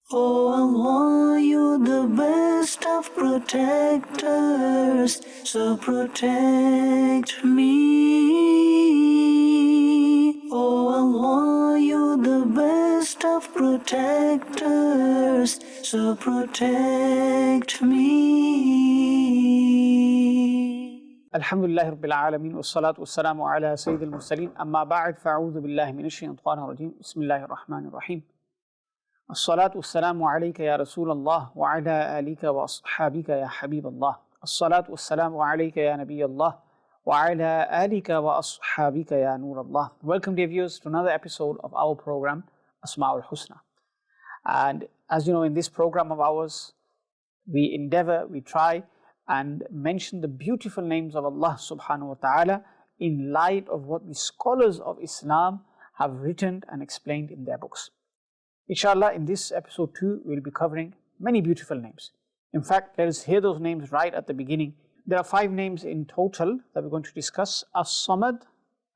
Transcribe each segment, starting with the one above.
Oh Allah, you're the best of protectors, so protect me. Oh Allah, you're the best of protectors, so protect me. Alhamdulillah Rabbil Alameen wassalatu wassalamu ala Sayyidil Mursaleen amma ba'd fa'udhu billahi minash shaitanir rajim bismillahir rahmanir rahim As-salatu wassalamu alayka ya Rasulallah wa ala alika wa ashabika ya Habiballah As-salatu wassalamu alayka ya Nabiyallah wa ala alika wa ashabika ya Nurallah. Welcome dear viewers to another episode of our program Asma'ul Husna. And as you know, in this program of ours we endeavor, we try and mention the beautiful names of Allah subhanahu wa ta'ala in light of what the scholars of Islam have written and explained in their books. Inshallah, in this episode too, we'll be covering many beautiful names. In fact, let us hear those names right at the beginning. There are 5 names in total that we're going to discuss: As-Samad,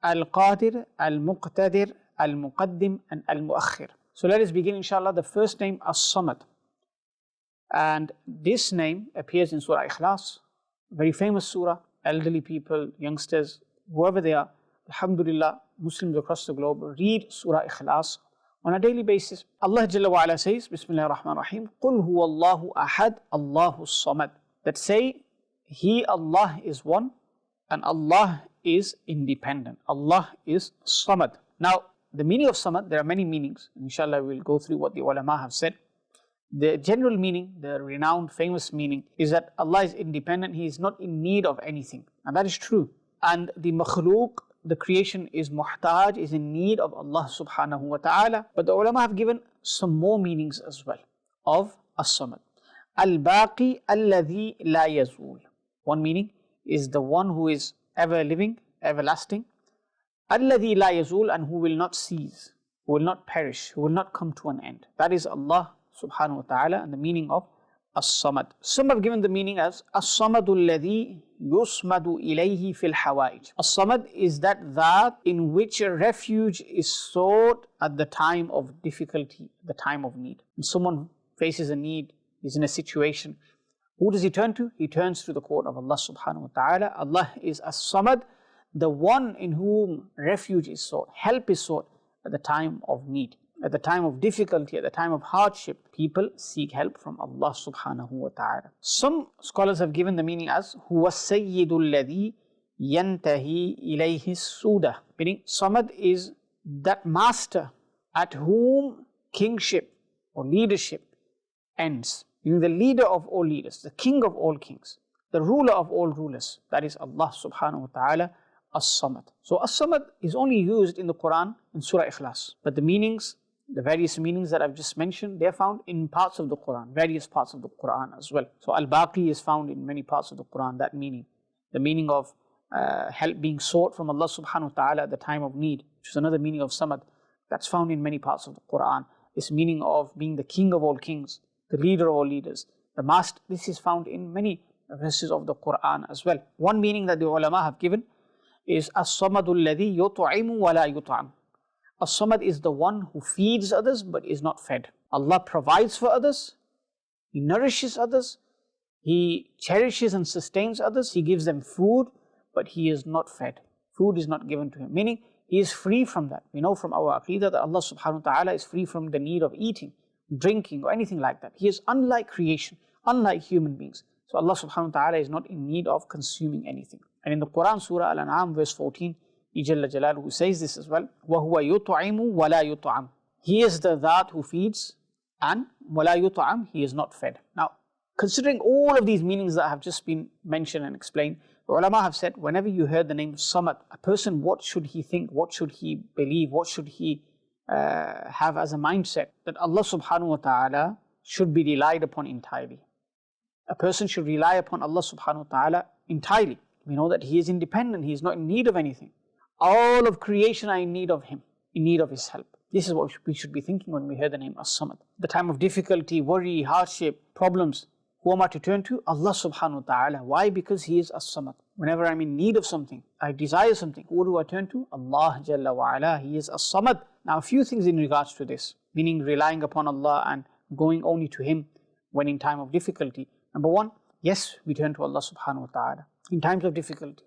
Al-Qadir, Al-Muqtadir, Al-Muqaddim and Al-Muakhir. So let us begin inshallah. The first name, As-Samad. And this name appears in Surah Ikhlas, very famous surah. Elderly people, youngsters, whoever they are, alhamdulillah, Muslims across the globe read Surah Ikhlas on a daily basis. Allah Jalla wa Ala says, Bismillahir Rahmanir Rahim, Qul huwallahu ahad, Allahu samad. That say, He, Allah, is one and Allah is independent. Allah is samad. Now, the meaning of samad, there are many meanings. Inshallah, we'll go through what the ulama have said. The general meaning, the renowned famous meaning, is that Allah is independent, He is not in need of anything. And that is true. And the makhlooq, the creation, is muhtaj, is in need of Allah subhanahu wa ta'ala. But the ulama have given some more meanings as well of as-samad. Al-baqi alladhi la yazul. One meaning is the one who is ever living, everlasting. Alladhi la yazul, and who will not cease, who will not perish, who will not come to an end. That is Allah subhanahu wa ta'ala, and the meaning of As-Samad. Some have given the meaning as As-Samadu alladhi yusmadu ilayhi fil hawaij. As-Samad is that in which a refuge is sought at the time of difficulty, the time of need. When someone faces a need, is in a situation, who does he turn to? He turns to the court of Allah subhanahu wa ta'ala. Allah is As-Samad, the one in whom refuge is sought, help is sought at the time of need. At the time of difficulty, at the time of hardship, people seek help from Allah subhanahu wa ta'ala. Some scholars have given the meaning as Huwa Sayyidul Ladhi Yantahi Ilayhi Suda. Meaning, Samad is that master at whom kingship or leadership ends. Meaning the leader of all leaders, the king of all kings, the ruler of all rulers. That is Allah subhanahu wa ta'ala, As-Samad. So As-Samad is only used in the Quran in Surah Ikhlas. But the meanings, the various meanings that I've just mentioned, they are found in parts of the Quran, various parts of the Quran as well. So Al-Baqi is found in many parts of the Quran, that meaning. The meaning of help being sought from Allah subhanahu wa ta'ala at the time of need, which is another meaning of Samad. That's found in many parts of the Quran. This meaning of being the king of all kings, the leader of all leaders, the master. This is found in many verses of the Quran as well. One meaning that the ulama have given is As-Samadu alladhi yut'imu wa la yut'am. As-Samad is the one who feeds others but is not fed. Allah provides for others, He nourishes others, He cherishes and sustains others, He gives them food, but He is not fed. Food is not given to Him, meaning He is free from that. We know from our Aqidah that Allah subhanahu wa ta'ala is free from the need of eating, drinking or anything like that. He is unlike creation, unlike human beings. So Allah subhanahu wa ta'ala is not in need of consuming anything. And in the Quran, Surah Al-An'am, verse 14, He Jalla Jalaluhu says this as well, وَهُوَ يُطْعِمُ وَلَا يُطْعَمُ. He is the that who feeds, and وَلَا يُطْعَمُ, He is not fed. Now, considering all of these meanings that have just been mentioned and explained, the ulama have said, whenever you heard the name Samad, a person, what should he think, what should he believe, what should he have as a mindset? That Allah subhanahu wa ta'ala should be relied upon entirely. A person should rely upon Allah subhanahu wa ta'ala entirely. We know that He is independent, He is not in need of anything. All of creation are in need of Him, in need of His help. This is what we should be thinking when we hear the name As-Samad. The time of difficulty, worry, hardship, problems, who am I to turn to? Allah subhanahu wa ta'ala. Why? Because He is As-Samad. Whenever I'm in need of something, I desire something, who do I turn to? Allah Jalla wa Ala. He is As-Samad. Now a few things in regards to this, meaning relying upon Allah and going only to Him when in time of difficulty. Number one, yes, we turn to Allah subhanahu wa ta'ala in times of difficulty,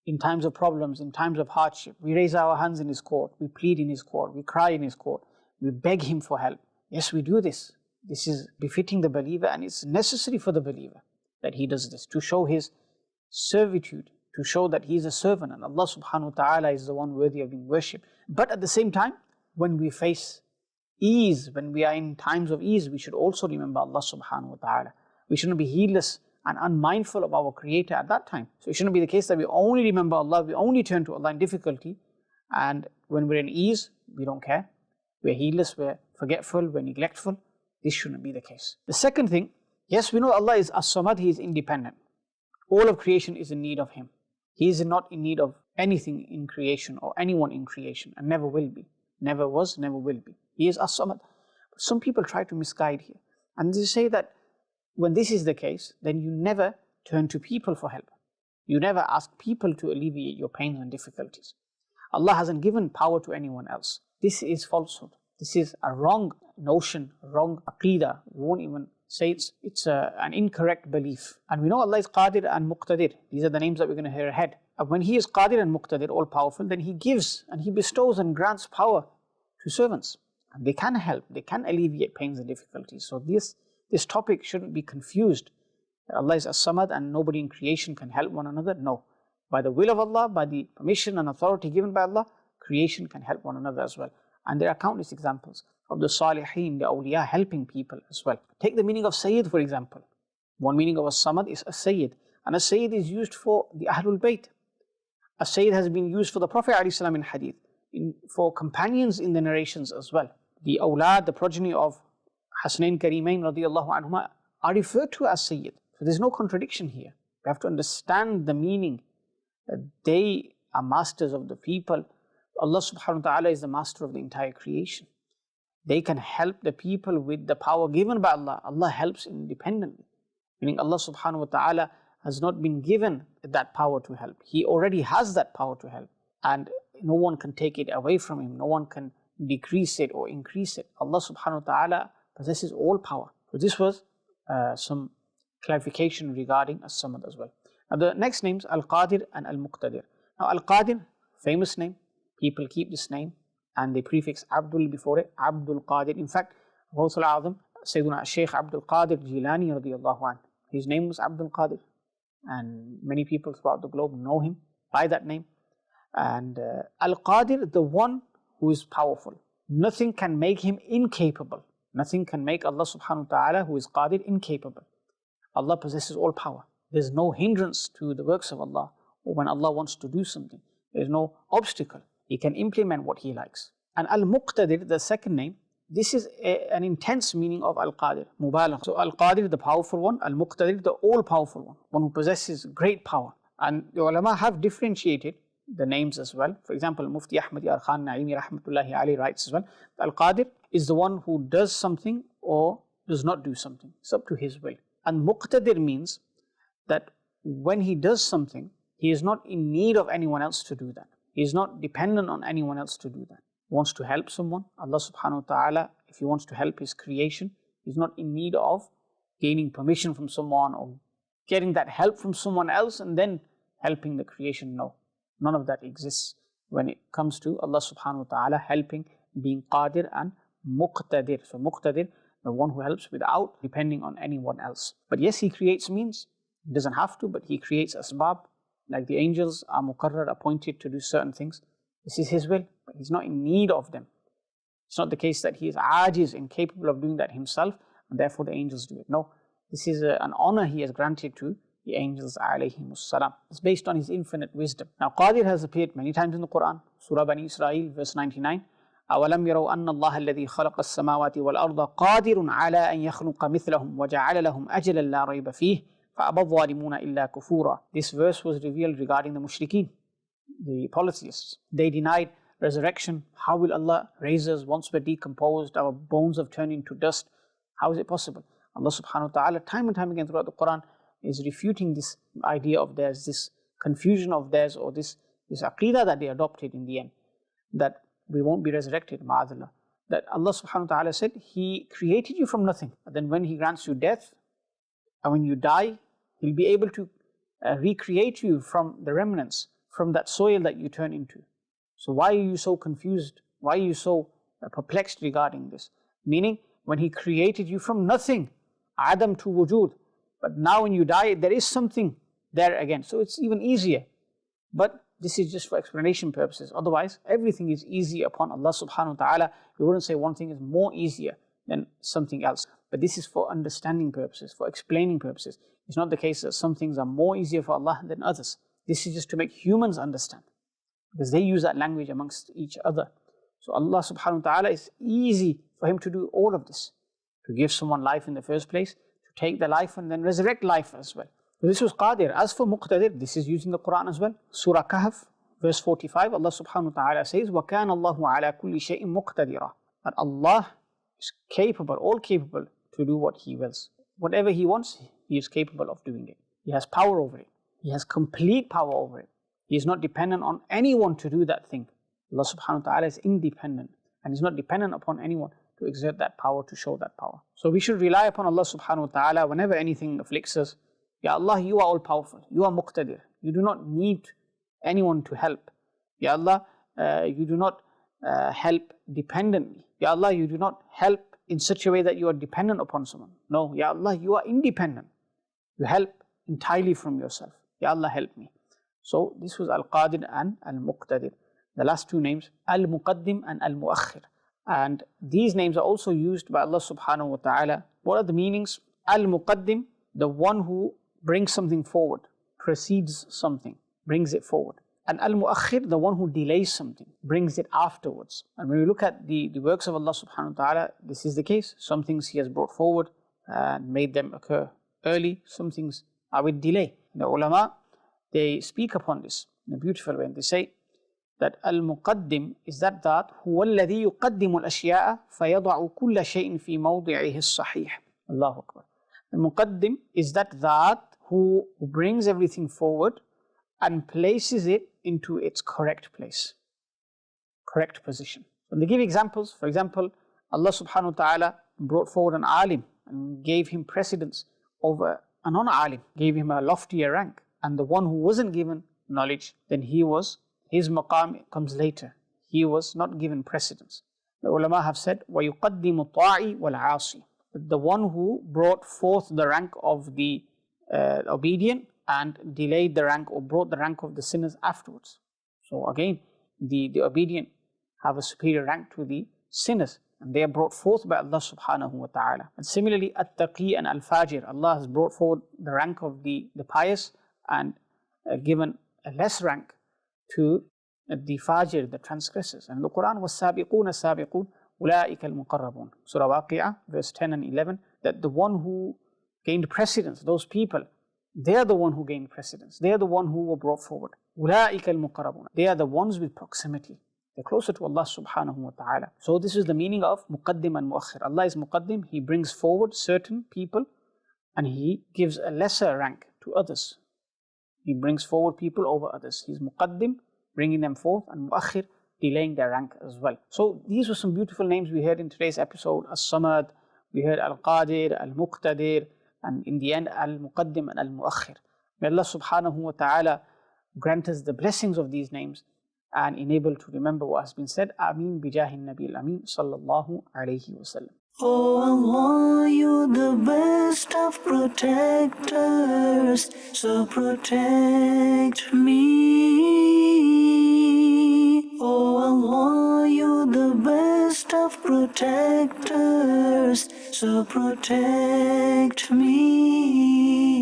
in times of problems, in times of hardship. We raise our hands in His court, we plead in His court, we cry in His court, we beg Him for help. Yes, we do this. This is befitting the believer, and it's necessary for the believer that he does this to show his servitude, to show that he is a servant and Allah subhanahu wa ta'ala is the one worthy of being worshipped. But at the same time, when we face ease, when we are in times of ease, we should also remember Allah subhanahu wa ta'ala. We shouldn't be heedless and unmindful of our Creator at that time. So it shouldn't be the case that we only remember Allah, we only turn to Allah in difficulty, and when we're in ease, we don't care. We're heedless, we're forgetful, we're neglectful. This shouldn't be the case. The second thing, yes, we know Allah is As-Samad, He is independent. All of creation is in need of Him. He is not in need of anything in creation or anyone in creation, and never will be. Never was, never will be. He is As-Samad. But some people try to misguide here, and they say that when this is the case, then you never turn to people for help. You never ask people to alleviate your pains and difficulties. Allah hasn't given power to anyone else. This is falsehood. This is a wrong notion, wrong aqeedah. We won't even say it's an incorrect belief. And we know Allah is Qadir and Muqtadir. These are the names that we're going to hear ahead. And when He is Qadir and Muqtadir, all powerful, then He gives and He bestows and grants power to servants. And they can help, they can alleviate pains and difficulties. So this topic shouldn't be confused. Allah is As-Samad and nobody in creation can help one another. No. By the will of Allah, by the permission and authority given by Allah, creation can help one another as well. And there are countless examples of the Salihin, the awliya helping people as well. Take the meaning of Sayyid, for example. One meaning of As-Samad is As-Sayyid. And As-Sayyid is used for the Ahlul Bayt. As-Sayyid has been used for the Prophet ﷺ in hadith, for companions in the narrations as well. The awlad, the progeny of Hasnain Karimain radiallahu anhuma are referred to as Sayyid. So there's no contradiction here. We have to understand the meaning that they are masters of the people. Allah subhanahu wa ta'ala is the master of the entire creation. They can help the people with the power given by Allah. Allah helps independently. Meaning Allah subhanahu wa ta'ala has not been given that power to help. He already has that power to help. And no one can take it away from Him. No one can decrease it or increase it. Allah subhanahu wa ta'ala possesses all power. So this was some clarification regarding As-Samad as well. Now the next names, Al-Qadir and Al-Muqtadir. Now Al-Qadir, famous name. People keep this name and they prefix Abdul before it, Abdul Qadir. In fact, Ghawthul A'zam, Sayyiduna Shaykh Abdul Qadir Jilani radiallahu anhu, his name was Abdul Qadir. And many people throughout the globe know him by that name. And Al-Qadir, the one who is powerful. Nothing can make Him incapable. Nothing can make Allah subhanahu wa ta'ala, who is Qadir, incapable. Allah possesses all power. There's no hindrance to the works of Allah, or when Allah wants to do something. There's no obstacle. He can implement what He likes. And Al-Muqtadir, the second name, this is an intense meaning of Al-Qadir, Mubalagh. So Al-Qadir, the powerful one, Al-Muqtadir, the all-powerful one who possesses great power. And the ulama have differentiated the names as well. For example, Mufti Ahmad Yar Khan Naimi rahmatullahi alayhi writes as well, Al-Qadir is the one who does something or does not do something. It's up to His will. And Muqtadir means that when He does something, He is not in need of anyone else to do that. He is not dependent on anyone else to do that. He wants to help someone, Allah subhanahu wa ta'ala, if He wants to help His creation, He's not in need of gaining permission from someone or getting that help from someone else and then helping the creation. No, none of that exists when it comes to Allah subhanahu wa ta'ala helping, being Qadir and Muqtadir. So Muqtadir, the one who helps without depending on anyone else. But yes, He creates means. He doesn't have to, but He creates asbab. Like the angels are muqarrar, appointed to do certain things. This is His will, but He's not in need of them. It's not the case that He is ajiz, incapable of doing that Himself, and therefore the angels do it. No, this is an honor He has granted to the angels alayhimus salam. It's based on His infinite wisdom. Now Qadir has appeared many times in the Quran. Surah Bani Israel, verse 99. أَوَلَمْ يَرَوْا أَنَّ اللَّهَ الَّذِي خَلَقَ السَّمَاوَاتِ وَالْأَرْضَ قَادِرٌ عَلَىٰ أَنْ يَخْلُقَ مِثْلَهُم وَجَعَلَ لَهُمْ أَجَلًا لَا رَيْبَ فِيهِ فَأَبَى الظَّالِمُونَ إِلَّا كُفُورًا. This verse was revealed regarding the mushrikeen, the polytheists. They denied resurrection. How will Allah raise us once we're decomposed, our bones have turned into dust? How is it possible? Allah subhanahu wa ta'ala time and time again throughout the Quran is refuting this idea of theirs, this confusion of theirs, or this aqeedah that they adopted in the end, that we won't be resurrected, ma'adallah. that Allah subhanahu wa ta'ala said He created you from nothing. And then when He grants you death, and when you die, He'll be able to recreate you from the remnants, from that soil that you turn into. So why are you so confused? Why are you so perplexed regarding this? Meaning, when He created you from nothing, Adam to wujud, but now when you die, there is something there again. So it's even easier. But this is just for explanation purposes. Otherwise, everything is easy upon Allah subhanahu wa ta'ala. We wouldn't say one thing is more easier than something else. But this is for understanding purposes, for explaining purposes. It's not the case that some things are more easier for Allah than others. This is just to make humans understand, because they use that language amongst each other. So Allah subhanahu wa ta'ala, is easy for Him to do all of this. To give someone life in the first place, to take the life and then resurrect life as well. So this was Qadir. As for Muqtadir, this is used in the Quran as well. Surah Kahf, verse 45, Allah subhanahu wa ta'ala says, وَكَانَ اللَّهُ عَلَى كُلِّ شَيْءٍ مُقْتَدِرًا. That Allah is capable, all capable to do what He wills. Whatever He wants, He is capable of doing it. He has power over it. He has complete power over it. He is not dependent on anyone to do that thing. Allah subhanahu wa ta'ala is independent and is not dependent upon anyone to exert that power, to show that power. So we should rely upon Allah subhanahu wa ta'ala whenever anything afflicts us. Ya Allah, You are all powerful. You are Muqtadir. You do not need anyone to help. Ya Allah, You do not help dependently. Ya Allah, You do not help in such a way that you are dependent upon someone. No, Ya Allah, You are independent. You help entirely from yourself. Ya Allah, help me. So this was Al-Qadir and Al-Muqtadir. The last two names, Al-Muqaddim and Al-Muakhir. And these names are also used by Allah subhanahu wa ta'ala. What are the meanings? Al-Muqaddim, the one who brings something forward, precedes something, brings it forward. And Al-Muakhir, the one who delays something, brings it afterwards. And when we look at the works of Allah subhanahu wa ta'ala, this is the case. Some things He has brought forward and made them occur early. Some things are with delay. The ulama, they speak upon this in a beautiful way. And they say that Al-Muqaddim is that هو الذي يقدم الأشياء فيضع كل شيء في موضعه الصحيح. Allahu Akbar. The Muqaddim is that who brings everything forward and places it into its correct place, correct position. When they give examples, for example, Allah subhanahu wa ta'ala brought forward an alim and gave him precedence over a non-alim, gave him a loftier rank. And the one who wasn't given knowledge, then his maqam comes later. He was not given precedence. The ulama have said, وَيُقَدِّمُ الطَّاعِ وَالْعَاصِي. The one who brought forth the rank of the obedient and delayed the rank or brought the rank of the sinners afterwards. So again, the obedient have a superior rank to the sinners, and they are brought forth by Allah subhanahu wa ta'ala. And similarly, At-Taqi and Al-Fajir, Allah has brought forward the rank of the pious and given a less rank to the Fajir, the transgressors. And the Quran was Sabiqun as-Sabiqun, Ula'ika al-Muqarrabun. Surah Waqi'ah, verse 10 and 11, that the one who gained precedence, those people, they are the one who gained precedence. They are the one who were brought forward. Ula'ika al-Muqarrabun. They are the ones with proximity. They're closer to Allah subhanahu wa ta'ala. So this is the meaning of Muqaddim and Muakhir. Allah is Muqaddim, He brings forward certain people and He gives a lesser rank to others. He brings forward people over others. He's Muqaddim, bringing them forth, and Muakhir, delaying their rank as well. So these were some beautiful names we heard in today's episode. As-Samad, we heard Al-Qadir, Al-Muqtadir, and in the end Al-Muqaddim and Al-Muakhir. May Allah subhanahu wa ta'ala grant us the blessings of these names and enable to remember what has been said. Ameen bijahin Nabi al-Ameen sallallahu alayhi wa sallam. Oh Allah, You the best of protectors, so protect me. Oh Allah, You the best of protectors, so protect me.